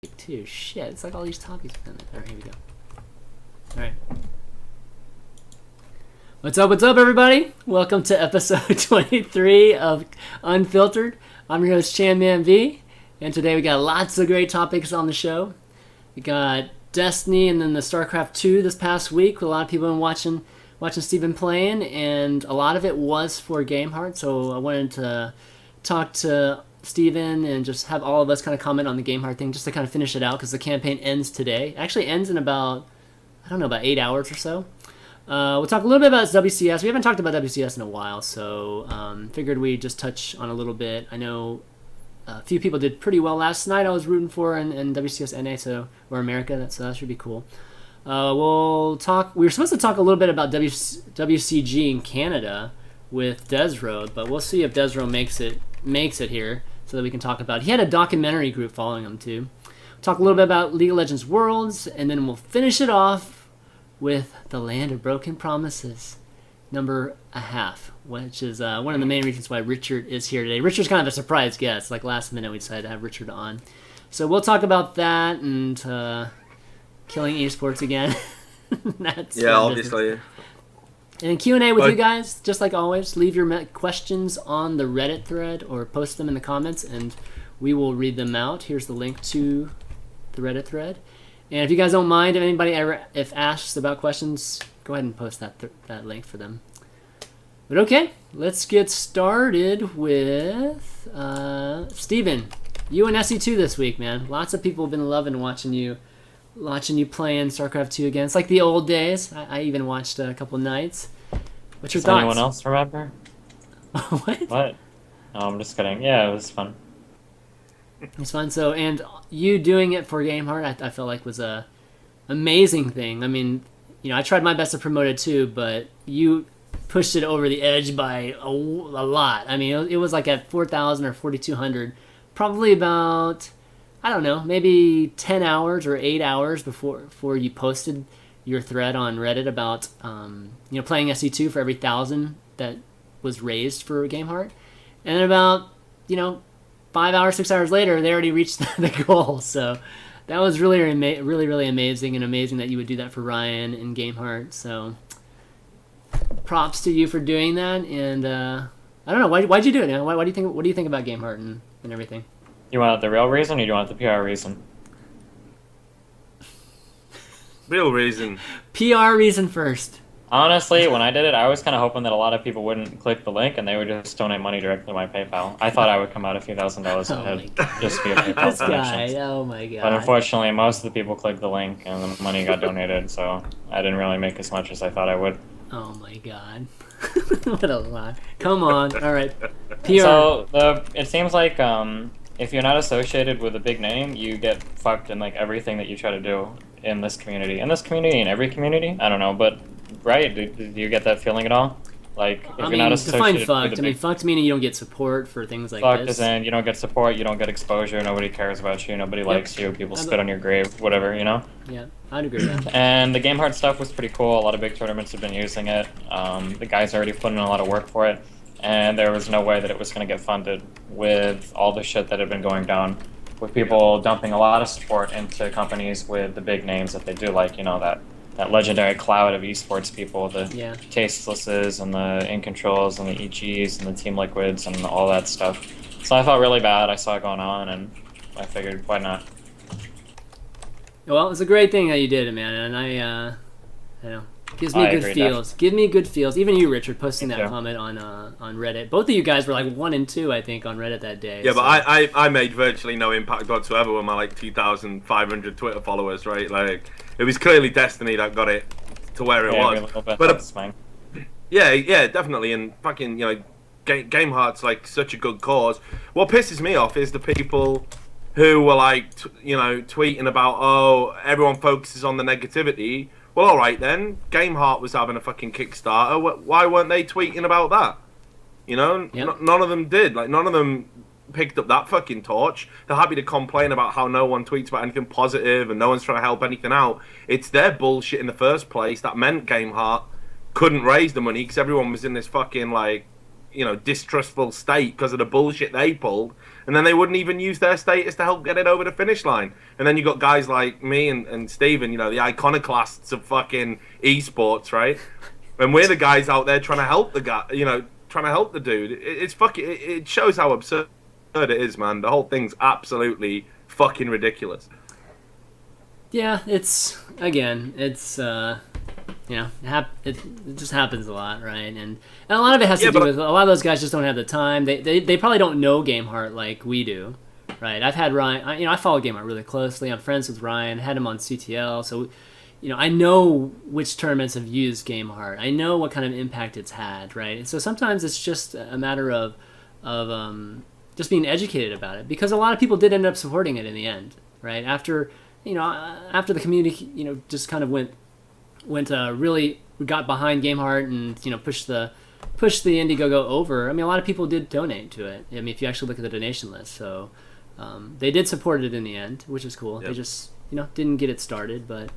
too. Shit, it's like all these topics within it. Alright, here we go. Alright. What's up, everybody? Welcome to episode 23 of Unfiltered. I'm your host, ChanManV, and today we got lots of great topics on the show. We got Destiny and then the StarCraft 2 this past week. A lot of people have been watching Steven playing, and a lot of it was for Gameheart, so I wanted to talk to Steven and just have all of us kind of comment on the Gameheart thing just to kind of finish it out because the campaign ends today. It actually ends in about 8 hours or so. We'll talk a little bit about WCS. We haven't talked about WCS in a while, so figured we'd just touch on a little bit. I know a few people did pretty well last night. I was rooting for in WCS NA, or America, so that should be cool. We'll talk. We were supposed to talk a little bit about WCG in Canada with desRow, but we'll see if desRow makes it here so that we can talk about it. He had a documentary group following him too. We'll talk a little bit about League of Legends Worlds, and then we'll finish it off with the Land of Broken Promises, number a half, which is one of the main reasons why Richard is here today. Richard's kind of a surprise guest. Like last minute we decided to have Richard on. So we'll talk about that and killing esports again. Obviously. And then Q&A with you guys, just like always. Leave your questions on the Reddit thread or post them in the comments, and we will read them out. Here's the link to the Reddit thread. And if you guys don't mind, if anybody if asks about questions, go ahead and post that link for them. But okay, let's get started with Steven. You and SE2 this week, man. Lots of people have been loving watching you playing StarCraft 2 again. It's like the old days. I even watched a couple nights. What's your thoughts? Anyone else remember? What? No, I'm just kidding. Yeah, it was fun. It's fun. So, and you doing it for Gameheart, I felt like was a amazing thing. I mean, I tried my best to promote it too, but you pushed it over the edge by a lot. I mean, it was like at 4,000 or 4,200, probably about, I don't know, maybe 10 hours or 8 hours before you posted your thread on Reddit about playing SE2 for every 1,000 that was raised for Gameheart. And then about 5 hours, 6 hours later, they already reached the goal. So that was really amazing, and amazing that you would do that for Ryan and Gameheart. So props to you for doing that. And I don't know, why'd you do it? What do you think about Gameheart and everything? You want the real reason, or do you want the PR reason? Real reason. PR reason first. Honestly, when I did it, I was kind of hoping that a lot of people wouldn't click the link and they would just donate money directly to my PayPal. I thought I would come out a few $1,000s ahead just via PayPal this donations. Guy, oh my god. But unfortunately, most of the people clicked the link and the money got donated, so I didn't really make as much as I thought I would. Oh my god. What a lie. Come on. All right. PR. So, it seems like if you're not associated with a big name, you get fucked in like everything that you try to do in this community. In every community? I don't know, but right? Do you get that feeling at all? Like, if you're not associated fucked. Fucked meaning you don't get support for things like fucked this. Fucked as in, you don't get support, you don't get exposure, nobody cares about you, nobody likes you, people spit on your grave, whatever, Yeah, I'd agree with that. And the Gameheart stuff was pretty cool. A lot of big tournaments have been using it. The guys already put in a lot of work for it, and there was no way that it was going to get funded with all the shit that had been going down, with people dumping a lot of support into companies with the big names that they do, like, that legendary cloud of esports people, the Tastelesses and the In Controls and the EGs and the Team Liquids and all that stuff. So I felt really bad. I saw it going on, and I figured, why not? Well, it's a great thing that you did it, man, and I know, gives me good feels. Give me good feels. Even you, Richard, posting that comment on Reddit. Both of you guys were like 1 and 2, I think, on Reddit that day. Yeah, so. But I made virtually no impact whatsoever with my 2,500 Twitter followers, right? Like, it was clearly Destiny that got it to where it was. But yeah, definitely. And fucking Gameheart's like such a good cause. What pisses me off is the people who were like tweeting about, oh, everyone focuses on the negativity. Well, all right then. Gameheart was having a fucking Kickstarter. Why weren't they tweeting about that? None of them did. Like, none of them picked up that fucking torch. They're happy to complain about how no one tweets about anything positive and no one's trying to help anything out. It's their bullshit in the first place that meant Gameheart couldn't raise the money because everyone was in this fucking distrustful state because of the bullshit they pulled, and then they wouldn't even use their status to help get it over the finish line. And then you got guys like me and Steven, the iconoclasts of fucking esports, right? And we're the guys out there trying to help the guy, trying to help the dude. It's fucking. It shows how absurd it is, man. The whole thing's absolutely fucking ridiculous. Yeah, it just happens a lot, right? And a lot of it has to do with a lot of those guys just don't have the time. They probably don't know Gameheart like we do, right? I've had Ryan. I follow Gameheart really closely. I'm friends with Ryan. Had him on CTL, so I know which tournaments have used Gameheart. I know what kind of impact it's had, right? And so sometimes it's just a matter of just being educated about it, because a lot of people did end up supporting it in the end, right? After the community, just kind of really got behind Gameheart and pushed the Indiegogo over. I mean, a lot of people did donate to it. I mean, if you actually look at the donation list, so they did support it in the end, which is cool. Yep. They just didn't get it started, but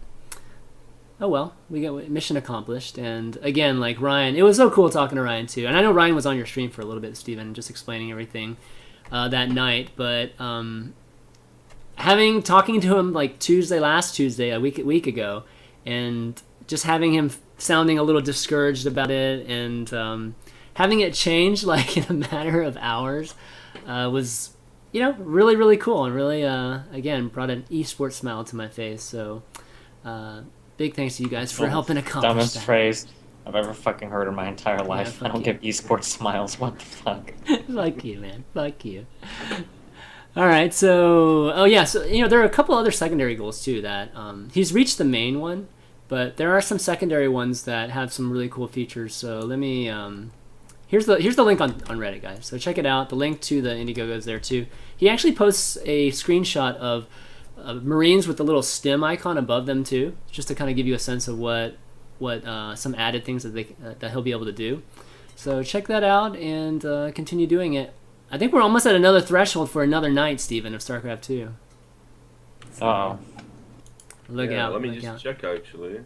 oh well, we got mission accomplished. And again, like Ryan, it was so cool talking to Ryan too. And I know Ryan was on your stream for a little bit, Steven, just explaining everything that night, but talking to him like last Tuesday, a week ago, and just having him sounding a little discouraged about it, and having it change like in a matter of hours was really, really cool, and really again brought an eSport smile to my face. So big thanks to you guys for helping accomplish dumbest that. Phrase I've ever fucking heard in my entire life. I don't give eSports smiles. What the fuck? Fuck you, man. Fuck you. All right, so there are a couple other secondary goals too that he's reached the main one, but there are some secondary ones that have some really cool features. So let me here's the link on Reddit, guys. So check it out. The link to the Indiegogo is there too. He actually posts a screenshot of Marines with the little stem icon above them too, just to kind of give you a sense of what some added things that he'll be able to do. So check that out and continue doing it. I think we're almost at another threshold for another night, Steven, of StarCraft 2. Uh-oh. Look out. Let me just check, actually.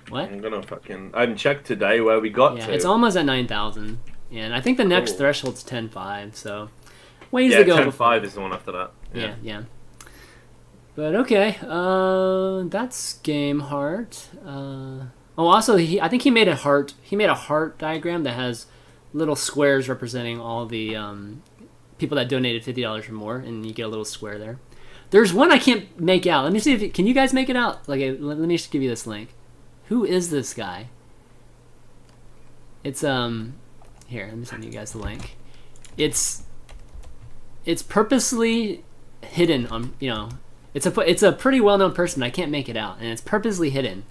What? I haven't checked today where we got to. Yeah, it's almost at 9,000. And I think the next threshold's 10.5, so ways to go. 10.5 is the one after that. Yeah. But okay, that's Gameheart. Also, I think he made a heart. He made a heart diagram that has little squares representing all the people that donated $50 or more, and you get a little square there. There's one I can't make out. Let me see can you guys make it out? Let me just give you this link. Who is this guy? It's here. Let me send you guys the link. It's purposely hidden on It's a pretty well-known person. I can't make it out, and it's purposely hidden.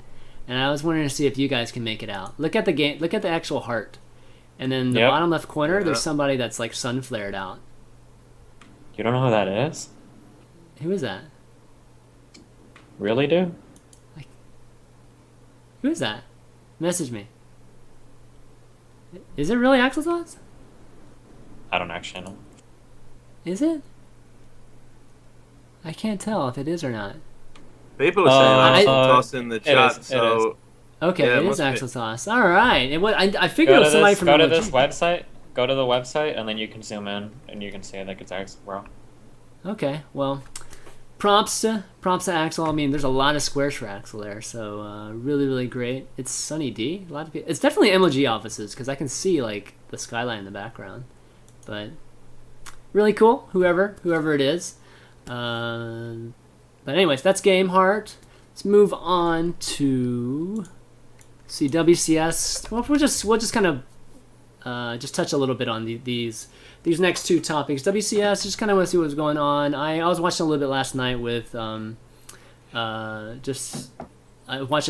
And I was wondering to see if you guys can make it out. Look at the actual heart. And then the bottom left corner, there's somebody that's like sun flared out. You don't know who that is? Who is that? Really, dude? Who is that? Message me. Is it really Axel Thoughts? I don't actually know. Is it? I can't tell if it is or not. People are saying toss in the chat, Okay, it is Axel Sauce. All right. I figured it was somebody from Go to this website. Go to the website, and then you can zoom in, and you can see I think it's Axel, bro. Okay, well, props to Axel. I mean, there's a lot of squares for Axel there, so really, really great. It's Sunny D. A lot of people. It's definitely MLG offices because I can see like the skyline in the background, but really cool. Whoever it is. But anyways, that's Gameheart. Let's move on to see WCS. Well, we'll just kind of just touch a little bit on these next two topics. WCS, just kind of want to see what's going on. I was watching a little bit last night with watching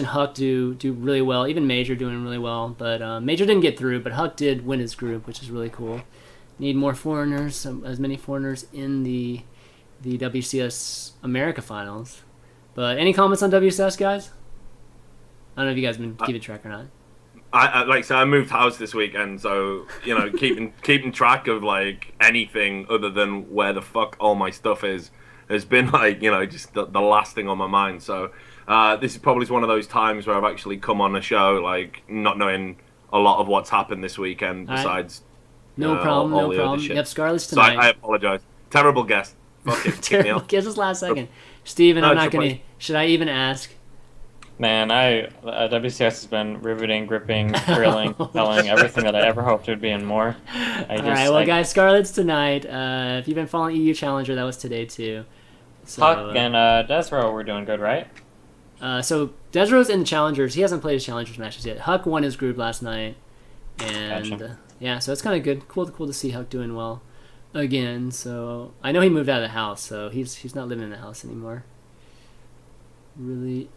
Huck do really well. Even Major doing really well, but Major didn't get through, but Huck did win his group, which is really cool. Need more foreigners, as many foreigners in the WCS America Finals. But any comments on WCS, guys? I don't know if you guys have been keeping track or not. I moved house this weekend, so keeping track of like anything other than where the fuck all my stuff is has been like just the last thing on my mind. So this is probably one of those times where I've actually come on a show like not knowing a lot of what's happened this weekend besides No problem, no problem. Yep, Scarlet's tonight. So I apologize. Terrible guest. Fuck it. Terrible guest. Just last second. Steven, I'm not going to... Should I even ask? Man, WCS has been riveting, gripping, thrilling, telling everything that I ever hoped it would be and more. All right, well, guys, Scarlet's tonight. If you've been following EU Challenger, that was today, too. So, Huck and desRow were doing good, right? So desRow's in the Challengers. He hasn't played his Challengers matches yet. Huck won his group last night. And, Gotcha. Yeah, so it's kind of good. Cool to see Huck doing well again. So I know he moved out of the house, so he's not living in the house anymore. Really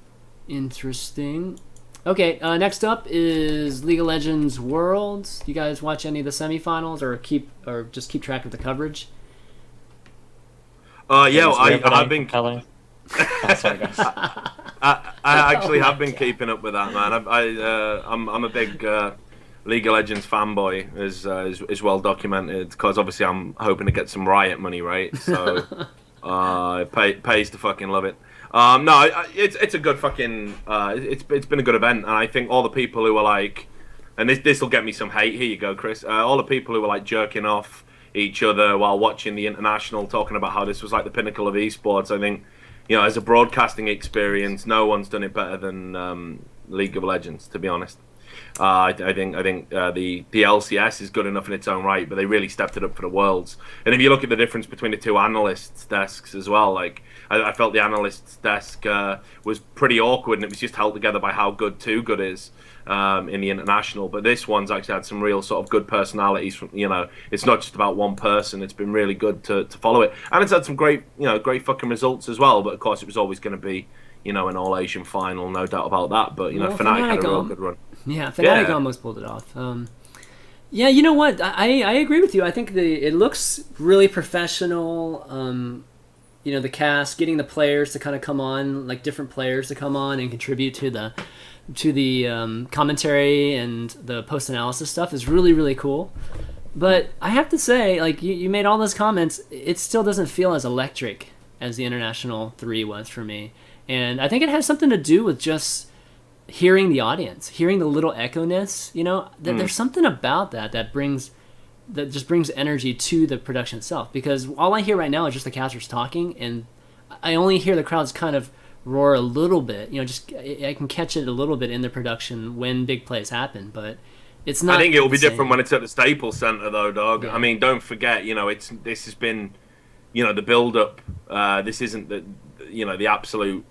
interesting. Okay, next up is League of Legends Worlds. You guys watch any of the semifinals or just keep track of the coverage? Yeah, I've been telling. Sorry, guys. I actually have been keeping up with that, man. I'm a big League of Legends fanboy, is well documented, because obviously I'm hoping to get some Riot money, right? So it pays to fucking love it. No, it's a good fucking it's been a good event, and I think all the people who are like, and this will get me some hate. Here you go, Chris. All the people who are like jerking off each other while watching the international, talking about how this was like the pinnacle of esports. I think, as a broadcasting experience, no one's done it better than League of Legends, to be honest. I think the LCS is good enough in its own right, but they really stepped it up for the Worlds. And if you look at the difference between the two analysts' desks as well, like I felt the analyst's desk was pretty awkward, and it was just held together by how good Too Good is in the international. But this one's actually had some real sort of good personalities. It's not just about one person. It's been really good to follow it, and it's had some great fucking results as well. But of course, it was always going to be an All Asian final, no doubt about that. But Fnatic had a real good run. Yeah, Fnatic almost pulled it off. Yeah, you know what? I agree with you. I think it looks really professional. The cast, getting the players to kind of come on, like different players to come on and contribute to the commentary and the post analysis stuff is really, really cool. But I have to say, like you made all those comments, it still doesn't feel as electric as the International 3 was for me. And I think it has something to do with just hearing the audience, hearing the little echo-ness. There's something about that just brings energy to the production itself, because all I hear right now is just the casters talking, and I only hear the crowds kind of roar a little bit. I can catch it a little bit in the production when big plays happen, but it's not. I think it will be different when it's at the Staples Center, though, dog. Yeah. I mean, don't forget, this has been, the build-up. This isn't the absolute.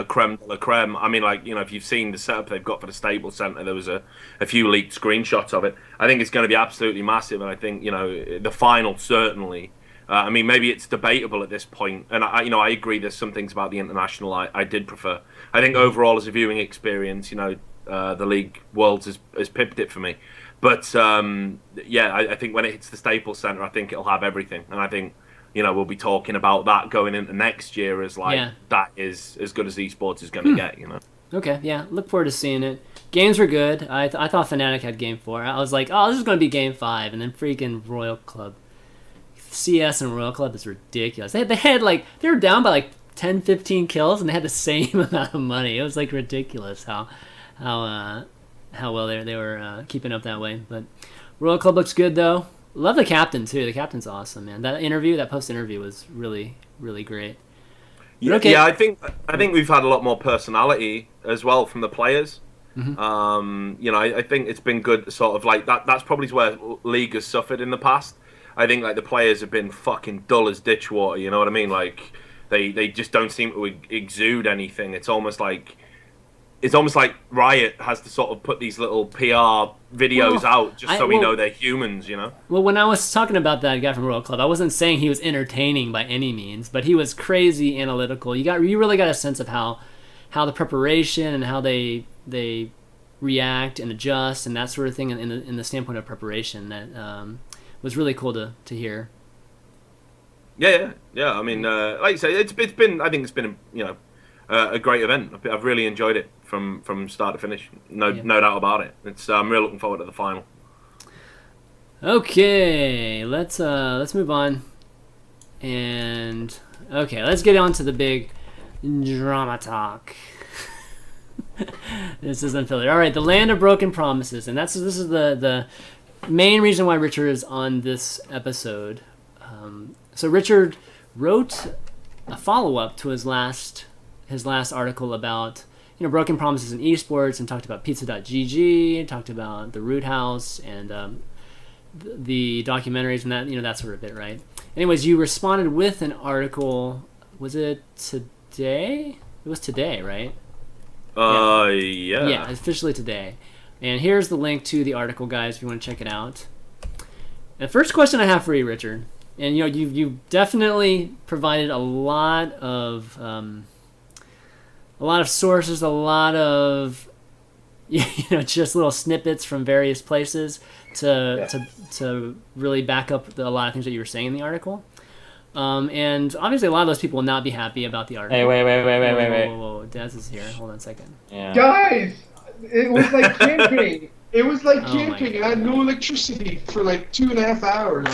Creme de la creme. I mean, if you've seen the setup they've got for the Staples Center, there was a few leaked screenshots of it. I think it's going to be absolutely massive, and I think, the final certainly. I mean, maybe it's debatable at this point, and I agree there's some things about the international I did prefer. I think overall as a viewing experience, the League Worlds has pipped it for me. But, I think when it hits the Staples Center, I think it'll have everything, and I think, we'll be talking about that going into next year as that is as good as eSports is going to get, Okay, yeah, look forward to seeing it. Games were good. I thought Fnatic had Game 4. I was like, this is going to be Game 5, and then freaking Royal Club. CS and Royal Club is ridiculous. They were down by 10, 15 kills, and they had the same amount of money. It was ridiculous how well they were keeping up that way. But Royal Club looks good though. Love the captain too. The captain's awesome, man. That post interview was really, really great. Yeah, okay. Yeah. I think we've had a lot more personality as well from the players. Mm-hmm. I think it's been good. Sort of like that. That's probably where League has suffered in the past. I think the players have been fucking dull as ditch water. You know what I mean? They just don't seem to exude anything. It's almost like Riot has to sort of put these little PR videos out just so we know they're humans, Well, when I was talking about that guy from Royal Club, I wasn't saying he was entertaining by any means, but he was crazy analytical. You really got a sense of how the preparation and how they react and adjust and that sort of thing in the standpoint of preparation that was really cool to hear. Yeah. I mean, like you say, it's been a great event. I've really enjoyed it from start to finish. No doubt about it. I'm really looking forward to the final. Okay, let's move on. And let's get on to the big drama talk. This is Unfiltered. All right, the land of broken promises, and this is the main reason why Richard is on this episode. So Richard wrote a follow-up to his last article about broken promises in esports, and talked about pizza.gg, talked about the Root House, and the documentaries and that sort of bit, right? Anyways, you responded with an article. Was it today? It was today, right? Yeah. Yeah, officially today. And here's the link to the article, guys, if you want to check it out. The first question I have for you, Richard, and you've definitely provided a lot of sources, a lot of just little snippets from various places to really back up a lot of things that you were saying in the article. And obviously a lot of those people will not be happy about the article. Hey, wait. Whoa. Dez is here. Hold on a second. Yeah. Guys, it was like camping. It was like camping. I had no electricity for like 2.5 hours.